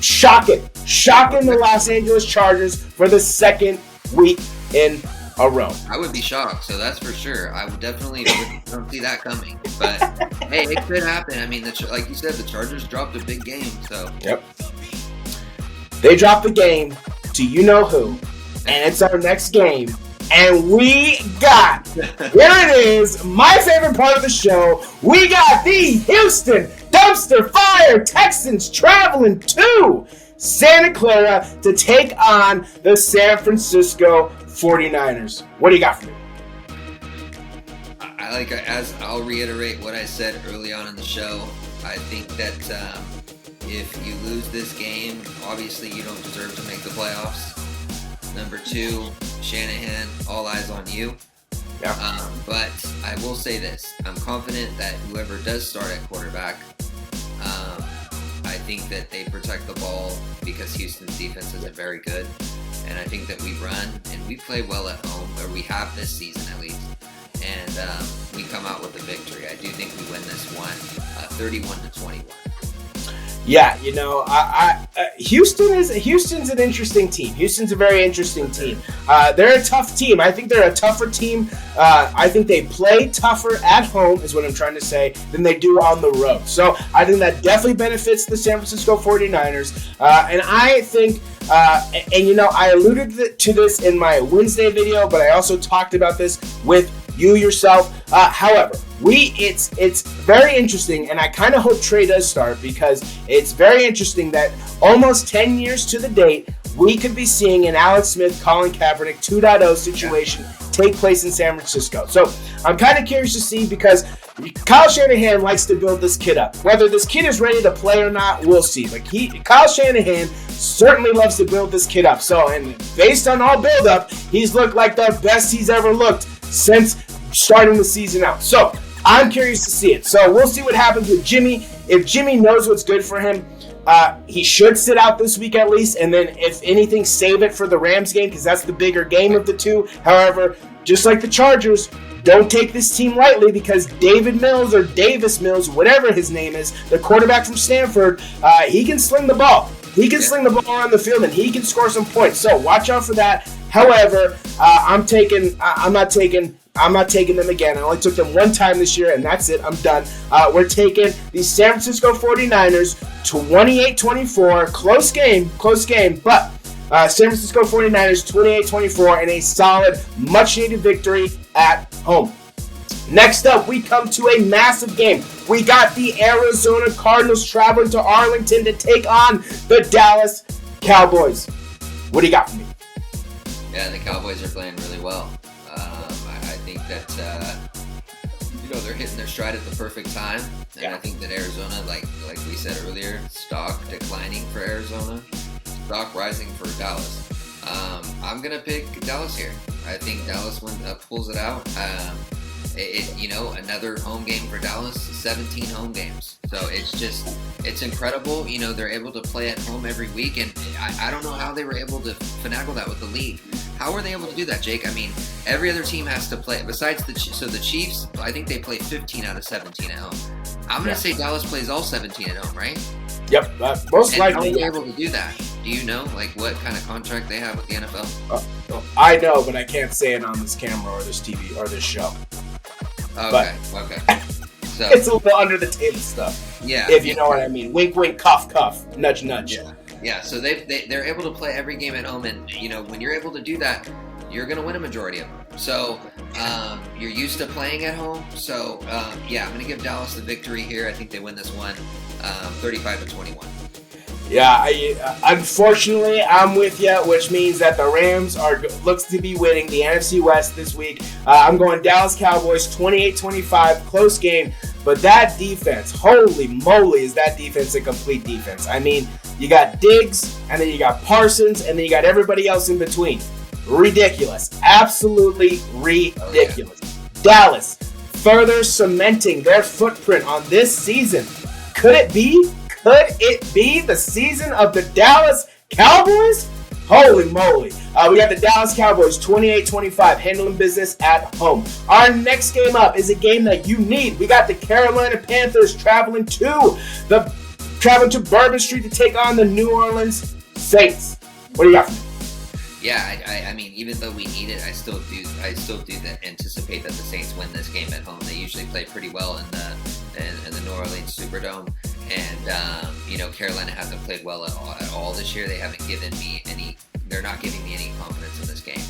Shocking the Los Angeles Chargers for the second week in a row. I would be shocked, so that's for sure. I would definitely don't see that coming. But, hey, it could happen. I mean, like you said, the Chargers dropped a big game. So. Yep. They dropped the game to you-know-who, and it's our next game. And we got, here it is, my favorite part of the show, we got the Houston Dumpster Fire Texans traveling to Santa Clara to take on the San Francisco 49ers. What do you got for me? As I'll reiterate what I said early on in the show, I think that if you lose this game, obviously you don't deserve to make the playoffs. Number 2, Shanahan, all eyes on you. Yeah. But I will say this. I'm confident that whoever does start at quarterback, I think that they protect the ball because Houston's defense isn't very good. And I think that we run and we play well at home, or we have this season at least. And we come out with a victory. I do think we win this one 31-21. Yeah, Houston's an interesting team. Houston's a very interesting team. They're a tough team. I think they're a tougher team. I think they play tougher at home, is what I'm trying to say, than they do on the road. So I think that definitely benefits the San Francisco 49ers. And I think, I alluded to this in my Wednesday video, but I also talked about this with you yourself. However, it's very interesting, and I kind of hope Trey does start, because it's very interesting that almost 10 years to the date, we could be seeing an Alex Smith, Colin Kaepernick 2.0 situation take place in San Francisco. So I'm kind of curious to see, because Kyle Shanahan likes to build this kid up. Whether this kid is ready to play or not, we'll see. Like Kyle Shanahan certainly loves to build this kid up. So, and based on all build-up, he's looked like the best he's ever looked since starting the season out. So I'm curious to see it. So we'll see what happens with Jimmy. If Jimmy knows what's good for him, he should sit out this week at least, and then if anything, save it for the Rams game, because that's the bigger game of the two. However, just like the Chargers, don't take this team lightly, because David Mills, or Davis Mills, whatever his name is, the quarterback from Stanford, he can sling the ball. He can sling the ball around the field, and he can score some points. So watch out for that. However, I'm not taking them again. I only took them one time this year, and that's it. I'm done. We're taking the San Francisco 49ers 28-24. Close game, but San Francisco 49ers 28-24 and a solid, much-needed victory at home. Next up, we come to a massive game. We got the Arizona Cardinals traveling to Arlington to take on the Dallas Cowboys. What do you got for me? Yeah, the Cowboys are playing really well. I think that they're hitting their stride at the perfect time, and I think that Arizona, like we said earlier, stock declining for Arizona, stock rising for Dallas. I'm gonna pick Dallas here. I think Dallas pulls it out. Another home game for Dallas, 17 home games. So it's incredible. They're able to play at home every week, and I don't know how they were able to finagle that with the league. How are they able to do that, Jake? I mean, every other team has to play, besides the Chiefs, I think they play 15 out of 17 at home. I'm going to say Dallas plays all 17 at home, right? Yep, most likely. How are they able to do that? Do you know, what kind of contract they have with the NFL? I know, but I can't say it on this camera or this TV or this show. Okay. So it's a little under the table stuff. Yeah. If you know what I mean. Wink, wink, cough, cough. Nudge, nudge. Yeah. So they're able to play every game at home, and when you're able to do that, you're going to win a majority of them. So you're used to playing at home. So I'm going to give Dallas the victory here. I think they win this one, 35-21. Yeah, unfortunately, I'm with you, which means that the Rams looks to be winning the NFC West this week. I'm going Dallas Cowboys 28-25, close game. But that defense, holy moly, is that defense a complete defense. I mean, you got Diggs, and then you got Parsons, and then you got everybody else in between. Ridiculous. Absolutely ridiculous. Dallas further cementing their footprint on this season. Could it be the season of the Dallas Cowboys? Holy moly. We got the Dallas Cowboys 28-25 handling business at home. Our next game up is a game that you need. We got the Carolina Panthers traveling to Bourbon Street to take on the New Orleans Saints. What do you got for me? Yeah, I mean, even though we need it, I still do anticipate that the Saints win this game at home. They usually play pretty well in the New Orleans Superdome, and Carolina hasn't played well at all this year. They haven't given me any. They're not giving me any confidence in this game.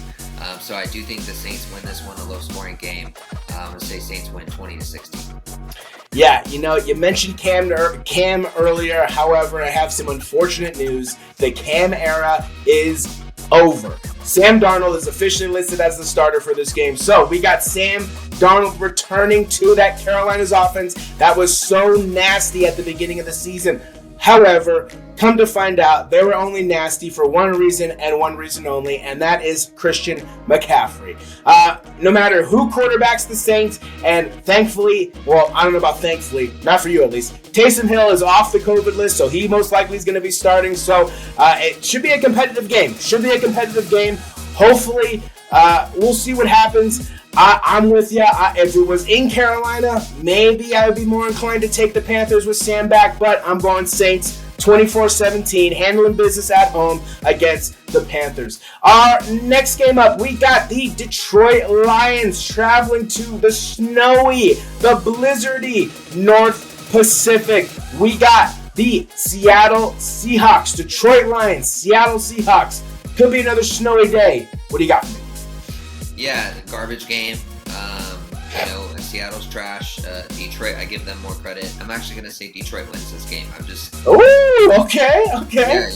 So I do think the Saints win this one, a low-scoring game. I'm gonna say Saints win 20-16. Yeah, you mentioned Cam earlier. However, I have some unfortunate news. The Cam era is over. Sam Darnold is officially listed as the starter for this game. So we got Sam Darnold returning to that Carolina's offense that was so nasty at the beginning of the season. However, come to find out, they were only nasty for one reason and one reason only, and that is Christian McCaffrey. No matter who quarterbacks the Saints, and thankfully, well, I don't know about thankfully, not for you at least, Taysom Hill is off the COVID list, so he most likely is going to be starting. So it should be a competitive game. Hopefully, we'll see what happens. I'm with you. If it was in Carolina, maybe I would be more inclined to take the Panthers with Sam back, but I'm going Saints 24-17, handling business at home against the Panthers. Our next game up, we got the Detroit Lions traveling to the snowy, the blizzardy North Pacific. We got the Seattle Seahawks, Detroit Lions, Seattle Seahawks. Could be another snowy day. What do you got for me? Yeah, garbage game. Seattle's trash. Detroit, I give them more credit. I'm actually going to say Detroit wins this game. Ooh, okay. Yeah,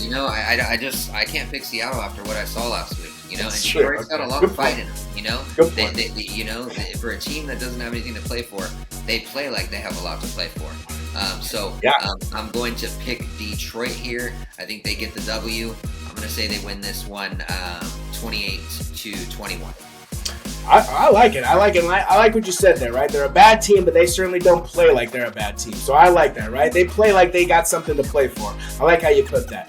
I can't pick Seattle after what I saw last week. And Detroit's got a lot of fight in them. They, for a team that doesn't have anything to play for, they play like they have a lot to play for. I'm going to pick Detroit here. I think they get the W. I'm going to say they win this one 28-21. I like it. I like what you said there, right? They're a bad team, but they certainly don't play like they're a bad team. So I like that, right? They play like they got something to play for. I like how you put that.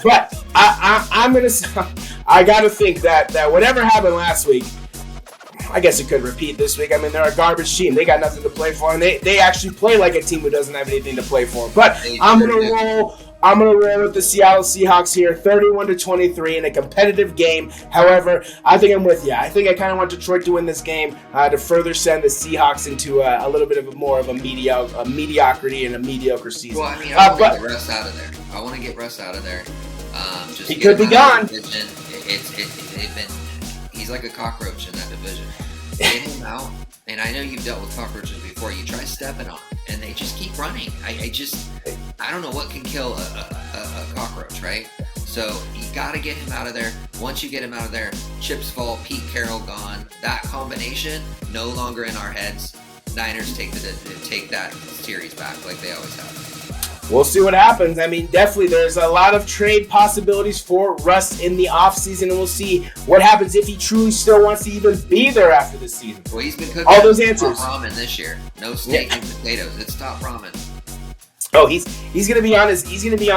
But I got to think that whatever happened last week, I guess it could repeat this week. I mean, they're a garbage team. They got nothing to play for, and they actually play like a team who doesn't have anything to play for. But I'm going to roll with the Seattle Seahawks here, 31-23 in a competitive game. However, I think I'm with you. I think I kind of want Detroit to win this game to further send the Seahawks into a little bit of more of a mediocrity and a mediocre season. Well, I mean, I want to get Russ out of there. He could be gone. He's like a cockroach in that division. Get him out. And I know you've dealt with cockroaches before. You try stepping on, and they just keep running. I don't know what can kill a cockroach, right? So you got to get him out of there. Once you get him out of there, chips fall, Pete Carroll gone. That combination no longer in our heads. Niners take that series back like they always have. We'll see what happens. I mean, definitely there's a lot of trade possibilities for Russ in the offseason, and we'll see what happens if he truly still wants to even be there after this season. Well, he's been cooking all those answers. Top ramen this year. No steak and potatoes. It's top ramen. Oh, he's gonna be on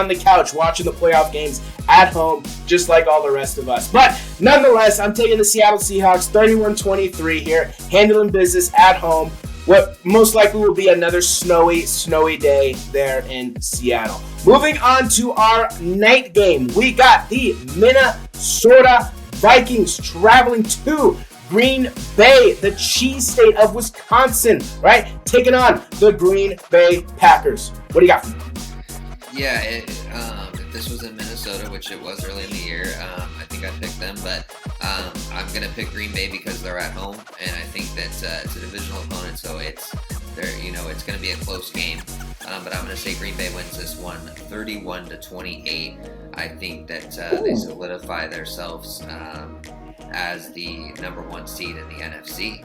the couch watching the playoff games at home, just like all the rest of us. But nonetheless, I'm taking the Seattle Seahawks 31-23 here, handling business at home. What most likely will be another snowy day there in Seattle. Moving on to our night game, we got the Minnesota Vikings traveling to Green Bay, the cheese state of Wisconsin, right? Taking on the Green Bay Packers. What do you got for me? Yeah, if this was in Minnesota, which it was early in the year, I think I picked them, but I'm going to pick Green Bay because they're at home, and I think that it's a divisional opponent, so it's going to be a close game. But I'm going to say Green Bay wins this one 31-28. I think that they solidify themselves as the number one seed in the NFC.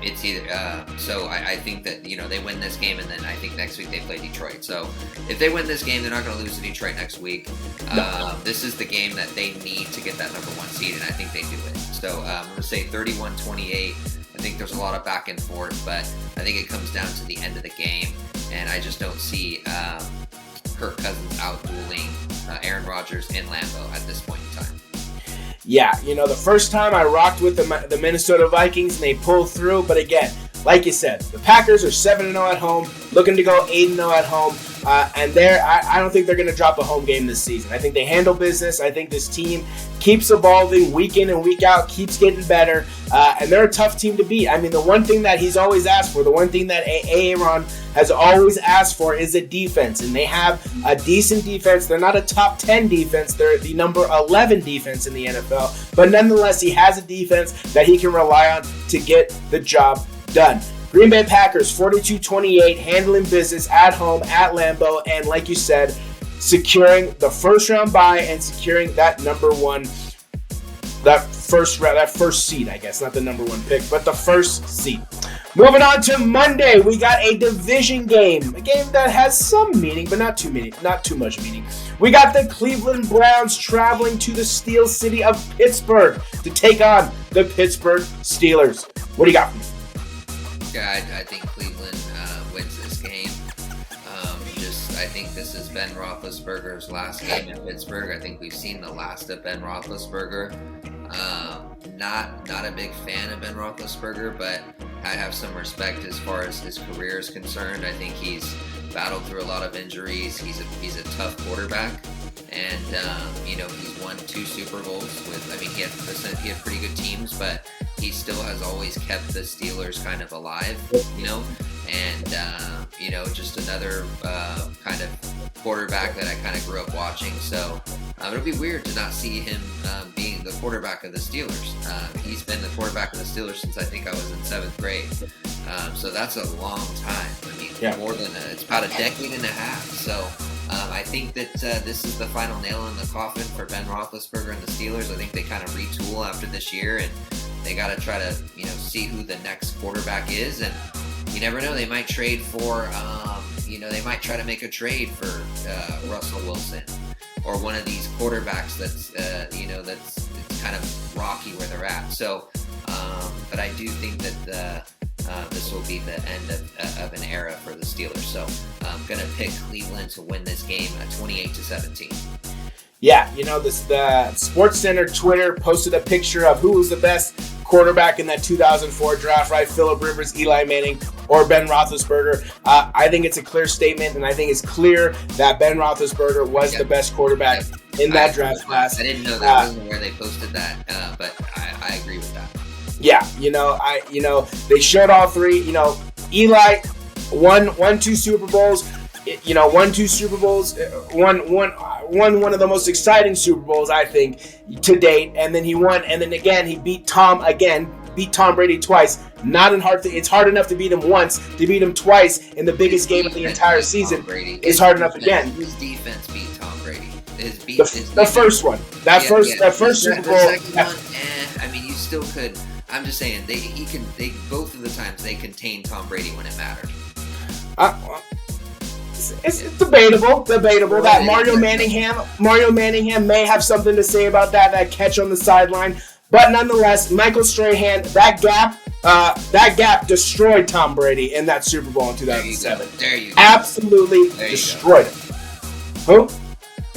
It's either so I think that they win this game, and then I think next week they play Detroit. So if they win this game, they're not going to lose to Detroit next week. This is the game that they need to get that number one seed, and I think they do it. So I'm going to say 31-28. I think there's a lot of back and forth, but I think it comes down to the end of the game, and I just don't see Kirk Cousins out-dueling Aaron Rodgers in Lambeau at this point in time. Yeah, the first time I rocked with the Minnesota Vikings and they pulled through, but again, like you said, the Packers are 7-0 at home, looking to go 8-0 at home, and I don't think they're going to drop a home game this season. I think they handle business. I think this team keeps evolving week in and week out, keeps getting better, and they're a tough team to beat. I mean, the one thing that he's always asked for, the one thing that Aaron has always asked for is a defense, and they have a decent defense. They're not a top 10 defense. They're the number 11 defense in the NFL, but nonetheless, he has a defense that he can rely on to get the job done. Green Bay Packers 42-28, handling business at home at Lambeau, and like you said, securing the first round bye and securing that number one, that first seed, I guess, not the number one pick, but the first seed. Moving on to Monday, we got a division game. A game that has some meaning, but not too much meaning. We got the Cleveland Browns traveling to the Steel City of Pittsburgh to take on the Pittsburgh Steelers. What do you got for me? Yeah, I think Cleveland wins this game. I think this is Ben Roethlisberger's last game in Pittsburgh. I think we've seen the last of Ben Roethlisberger. Not a big fan of Ben Roethlisberger, but I have some respect as far as his career is concerned. I think he's battled through a lot of injuries. He's a tough quarterback, and he's won 2 Super Bowls with. I mean, he had pretty good teams, but he still has always kept the Steelers kind of alive, and just another kind of quarterback that I kind of grew up watching. So it'll be weird to not see him being the quarterback of the Steelers. He's been the quarterback of the Steelers since I think I was in 7th grade. So that's a long time. I mean, it's about a decade and a half. So I think that this is the final nail in the coffin for Ben Roethlisberger and the Steelers. I think they kind of retool after this year, and they got to try to see who the next quarterback is. And you never know, they might trade for they might try to make a trade for Russell Wilson or one of these quarterbacks that's it's kind of rocky where they're at. So, but I do think that this will be the end of an era for the Steelers. So I'm gonna pick Cleveland to win this game 28-17. Yeah, the Sports Center Twitter posted a picture of who was the best quarterback in that 2004 draft, right? Phillip Rivers, Eli Manning, or Ben Roethlisberger. I think it's a clear statement, and I think it's clear that Ben Roethlisberger was the best quarterback in that draft class. I didn't know that wasn't where they posted that, but I agree with that. Yeah, they showed all 3. Eli won 2 Super Bowls. Won 2 Super Bowls, won one of the most exciting Super Bowls, I think, to date. And then he won, and then again, he beat Tom Brady twice. It's hard enough to beat him once. To beat him twice in the biggest game of the entire season is hard enough again. His defense beat Tom Brady. The first one. That first Super Bowl. The second one, I mean, you still could. I'm just saying, both of the times they contained Tom Brady when it mattered. It's debatable that Mario Manningham may have something to say about that catch on the sideline, but nonetheless, Michael Strahan, that gap destroyed Tom Brady in that Super Bowl in 2007. There you go. Absolutely destroyed him. Who?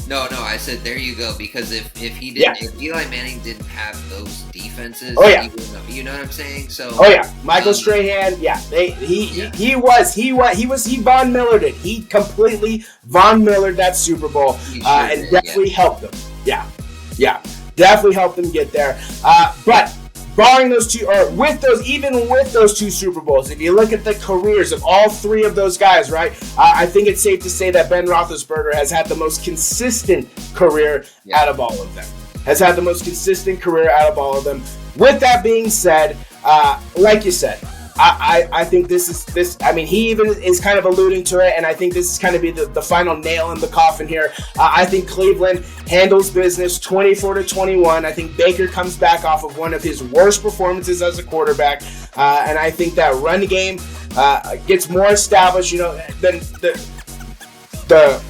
No, I said there you go, because if Eli Manning didn't have those defenses, you know what I'm saying? So Michael Strahan, he Von Millered it. He completely Von Millered that Super Bowl, and definitely helped them. Yeah, definitely helped them get there. But barring those 2, or with those 2 Super Bowls, if you look at the careers of all 3 of those guys, right, I think it's safe to say that Ben Roethlisberger has had the most consistent career out of all of them. With that being said, like you said, I think this. I mean, he even is kind of alluding to it, and I think this is kind of be the final nail in the coffin here. I think Cleveland handles business 24-21. I think Baker comes back off of one of his worst performances as a quarterback, and I think that run game gets more established. Than the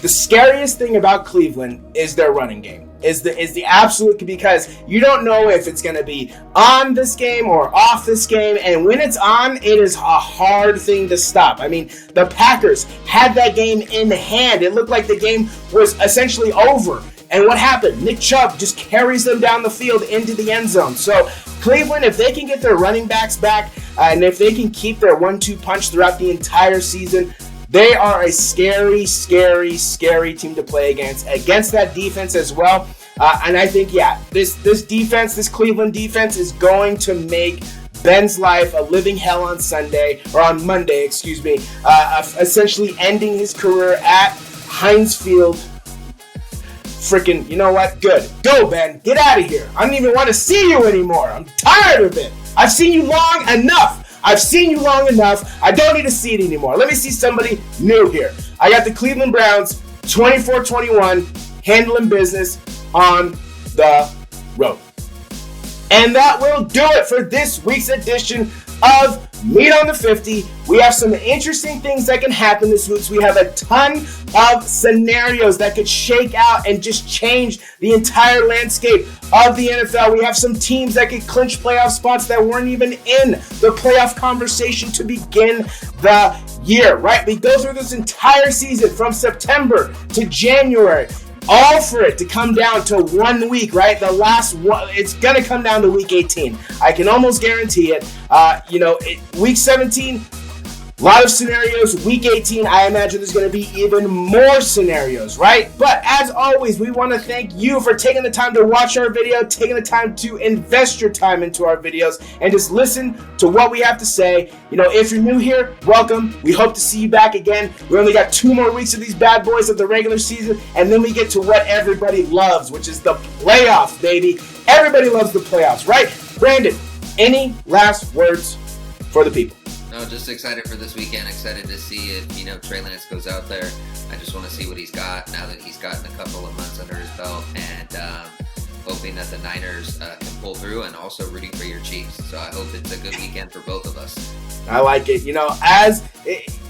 scariest thing about Cleveland is their running game. Is the absolute, because you don't know if it's going to be on this game or off this game, and when it's on, it is a hard thing to stop. I mean, the Packers had that game in hand. It looked like the game was essentially over, and what happened? Nick Chubb just carries them down the field into the end zone. So Cleveland, if they can get their running backs back, and if they can keep their 1-2 punch throughout the entire season, they are a scary, scary, scary team to play against that defense as well. And I think, this Cleveland defense is going to make Ben's life a living hell on Monday, essentially ending his career at Heinz Field. Freaking, you know what? Good. Go, Ben. Get out of here. I don't even want to see you anymore. I'm tired of it. I've seen you long enough. I don't need to see it anymore. Let me see somebody new here. I got the Cleveland Browns 24-21 handling business on the road. And that will do it for this week's edition of meet on the 50. We have some interesting things that can happen this week. We have a ton of scenarios that could shake out and just change the entire landscape of the NFL. We have some teams that could clinch playoff spots that weren't even in the playoff conversation to begin the year, right? We go through this entire season from September to January, all for it to come down to 1 week, right? The last one, it's going to come down to week 18. I can almost guarantee it. Week 17, a lot of scenarios. Week 18, I imagine there's going to be even more scenarios, right? But as always, we want to thank you for taking the time to watch our video, taking the time to invest your time into our videos, and just listen to what we have to say. If you're new here, welcome. We hope to see you back again. We only got 2 more weeks of these bad boys of the regular season, and then we get to what everybody loves, which is the playoffs, baby. Everybody loves the playoffs, right? Brandon, any last words for the people? No, just excited for this weekend. Excited to see if, Trey Lance goes out there. I just want to see what he's got now that he's gotten a couple of months under his belt, and hoping that the Niners can pull through, and also rooting for your Chiefs. So I hope it's a good weekend for both of us. I like it.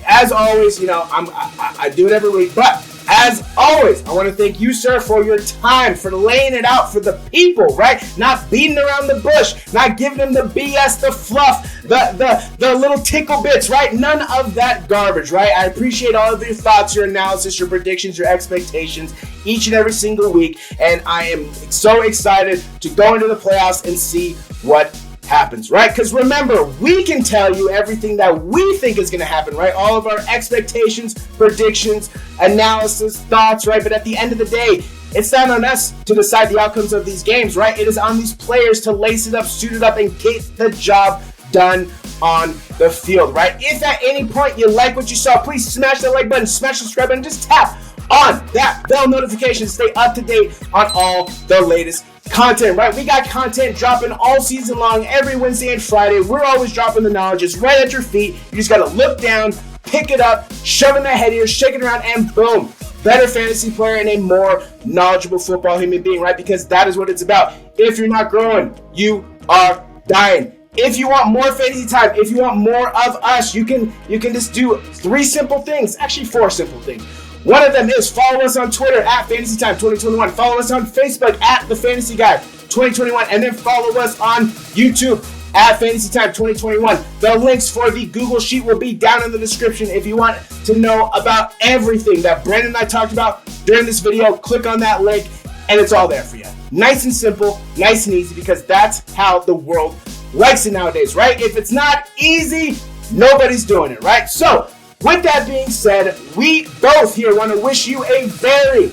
As always, I do it every week, but as always, I want to thank you, sir, for your time, for laying it out for the people, right? Not beating around the bush, not giving them the BS, the fluff, the little tickle bits, right? None of that garbage, right? I appreciate all of your thoughts, your analysis, your predictions, your expectations each and every single week, and I am so excited to go into the playoffs and see what happens, right? Because remember, we can tell you everything that we think is going to happen, right? All of our expectations, predictions, analysis, thoughts, right? But at the end of the day, it's not on us to decide the outcomes of these games, right? It is on these players to lace it up, suit it up, and get the job done on the field, right? If at any point you like what you saw, please smash that like button, smash the subscribe button, just tap on that bell notification to stay up to date on all the latest content, right? We got content dropping all season long, every Wednesday and Friday. We're always dropping the knowledge. It's right at your feet. You just got to look down, pick it up, shove it in the head here, shake it around, and boom, better fantasy player and a more knowledgeable football human being, right? Because that is what it's about. If you're not growing, you are dying. If you want more fantasy time, if you want more of us, you can just do 3 simple things, actually 4 simple things. One of them is follow us on Twitter at FantasyTime2021. Follow us on Facebook at The Fantasy Guy 2021. And then follow us on YouTube at FantasyTime2021. The links for the Google Sheet will be down in the description. If you want to know about everything that Brandon and I talked about during this video, click on that link and it's all there for you. Nice and simple, nice and easy, because that's how the world likes it nowadays, right? If it's not easy, nobody's doing it, right? So, with that being said, we both here want to wish you a very,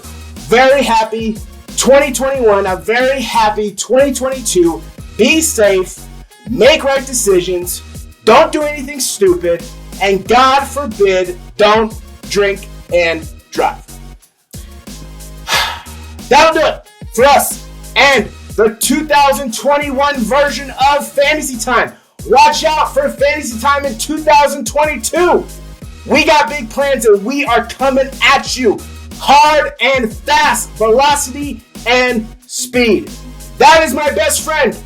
very happy 2021, a very happy 2022. Be safe, make right decisions, don't do anything stupid, and God forbid, don't drink and drive. That'll do it for us and the 2021 version of Fantasy Time. Watch out for Fantasy Time in 2022. We got big plans and we are coming at you hard and fast, velocity and speed. That is my best friend,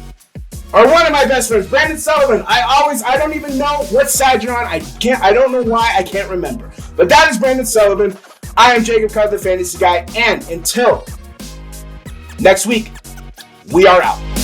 or one of my best friends, Brandon Sullivan. I don't even know what side you're on. I don't know why, I can't remember. But that is Brandon Sullivan. I am Jacob Carr, the Fantasy Guy, and until next week, we are out.